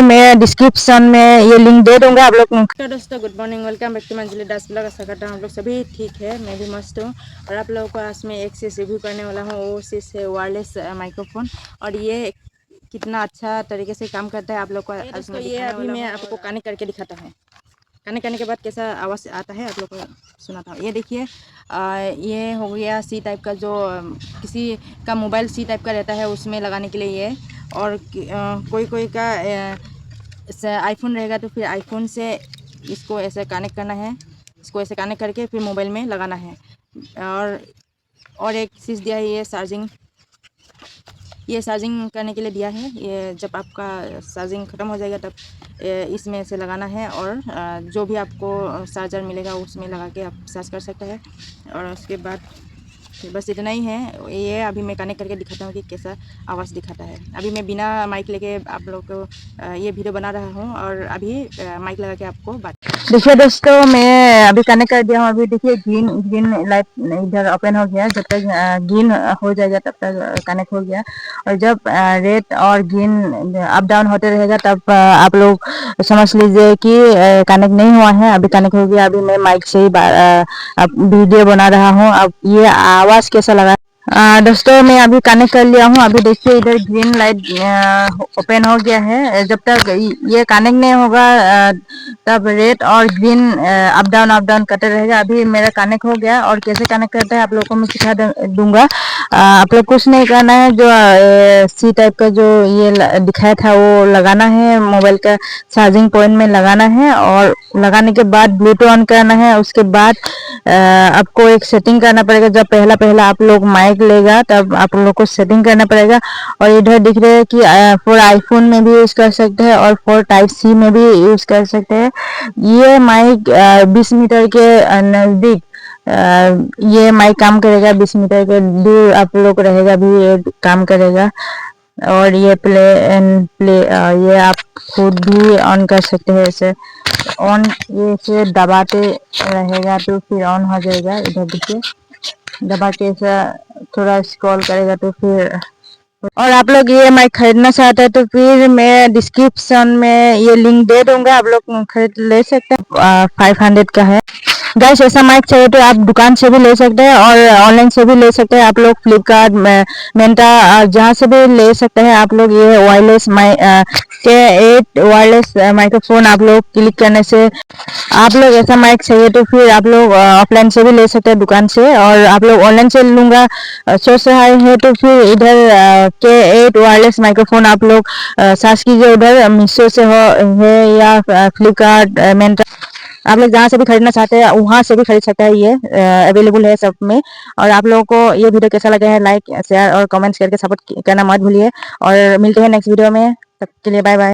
फिर मैं डिस्क्रिप्शन में ये लिंक दे दूंगा आप लोग। तो दोस्तों good morning, welcome back to Manjali Das blog. आशा करता हूँ आप लोग सभी ठीक है, मैं भी मस्त हूँ। और आप लोगों को आज मैं एक चीज़ रिव्यू करने वाला हूँ, वो चीज़ है वायरलेस माइक्रोफोन। और ये कितना अच्छा तरीके से काम करता है आप लोग को आज मैं ये अभी मैं आपको कनेक्ट करके दिखाता हूँ। कनेक्ट करने के बाद कैसा आवाज़ आता है आप लोग को सुनाता हूँ। ये देखिए, ये हो गया सी टाइप का, जो किसी का मोबाइल सी टाइप का रहता है उसमें लगाने के लिए ये। और कोई कोई का आईफोन रहेगा तो फिर आईफोन से इसको ऐसे कनेक्ट करना है, इसको ऐसे कनेक्ट करके फिर मोबाइल में लगाना है। और एक चीज़ दिया है, ये चार्जिंग करने के लिए दिया है। ये जब आपका चार्जिंग ख़त्म हो जाएगा तब इसमें से लगाना है, और जो भी आपको चार्जर मिलेगा उसमें लगा के आप चार्ज कर सकते हैं। और उसके बाद बस इतना ही है। ये अभी मैं कनेक्ट करके दिखाता हूँ कि कैसा आवाज़ दिखाता है। अभी मैं बिना माइक लेके आप लोग को ये वीडियो बना रहा हूँ, और अभी माइक लगा के आपको बात। देखिए दोस्तों, मैं अभी कनेक्ट कर दिया हूँ। अभी देखिए ग्रीन ग्रीन लाइट इधर ओपन हो गया। जब तक ग्रीन हो जाएगा तब तक कनेक्ट हो गया, और जब रेड और ग्रीन अप डाउन होते रहेगा तब आप लोग समझ लीजिए कि कनेक्ट नहीं हुआ है। अभी कनेक्ट हो गया। अभी मैं माइक से ही वीडियो बना रहा हूँ। अब ये आवाज़ कैसा लगा दोस्तों, मैं अभी कनेक्ट कर लिया हूँ। अभी देखिए इधर ग्रीन लाइट ओपन हो गया है। जब तक ये कनेक्ट नहीं होगा तब रेड और ग्रीन अप डाउन करते रहेगा। अभी मेरा कनेक्ट हो गया, और कैसे कनेक्ट करते हैं आप लोगों को मैं सिखा दूंगा। आप लोग कुछ नहीं करना है, जो सी टाइप का जो ये दिखाया था वो लगाना है, मोबाइल का चार्जिंग पॉइंट में लगाना है, और लगाने के बाद ब्लूटूथ ऑन करना है। उसके बाद आपको एक सेटिंग करना पड़ेगा। जब पहला आप लोग माइक लेगा तब आप लोग को सेटिंग करना पड़ेगा। और इधर दिख रहा है कि फॉर आईफोन में भी यूज़ कर सकते हैं, और फॉर टाइप सी में भी यूज़ कर सकते हैं। ये माइक 20 मीटर के नज़दीक ये माइक काम करेगा। 20 मीटर के दूर आप लोग रहेगा भी ये काम करेगा। और ये प्ले एंड प्ले ये आप खुद भी ऑन कर सकते हैं। ऐसे ऑन ये से दबाते रहेगा तो फिर ऑन हो जाएगा। इधर देखिए, दबा के ऐसा थोड़ा स्क्रॉल करेगा तो फिर। और आप लोग ये माइक खरीदना चाहते हैं तो फिर मैं डिस्क्रिप्शन में ये लिंक दे दूंगा, आप लोग खरीद ले सकते हैं। 500 का है गाइस। ऐसा माइक चाहिए तो आप दुकान से भी ले सकते हैं और ऑनलाइन से भी ले सकते हैं। आप लोग फ्लिपकार्ट मेंटा जहाँ से भी ले सकते हैं आप लोग। ये वायरलेस K8 वायरलेस माइक्रोफोन आप लोग क्लिक करने से आप लोग ऐसा माइक चाहिए तो फिर आप लोग ऑफलाइन से भी ले सकते हैं दुकान से। और आप लोग ऑनलाइन से लूँगा सोच रहा है तो फिर इधर K8 वायरलेस माइक्रोफोन आप लोग सर्च कीजिए। उधर मीशो से है या फ्लिपकार्ट मेंट्रा, आप लोग जहाँ से भी खरीदना चाहते हैं वहाँ से भी खरीद सकते हैं। ये अवेलेबल है सब में। और आप लोगों को ये वीडियो कैसा लगा है, लाइक शेयर और कमेंट्स करके सपोर्ट करना मत भूलिए। और मिलते हैं नेक्स्ट वीडियो में, तब के लिए बाय बाय।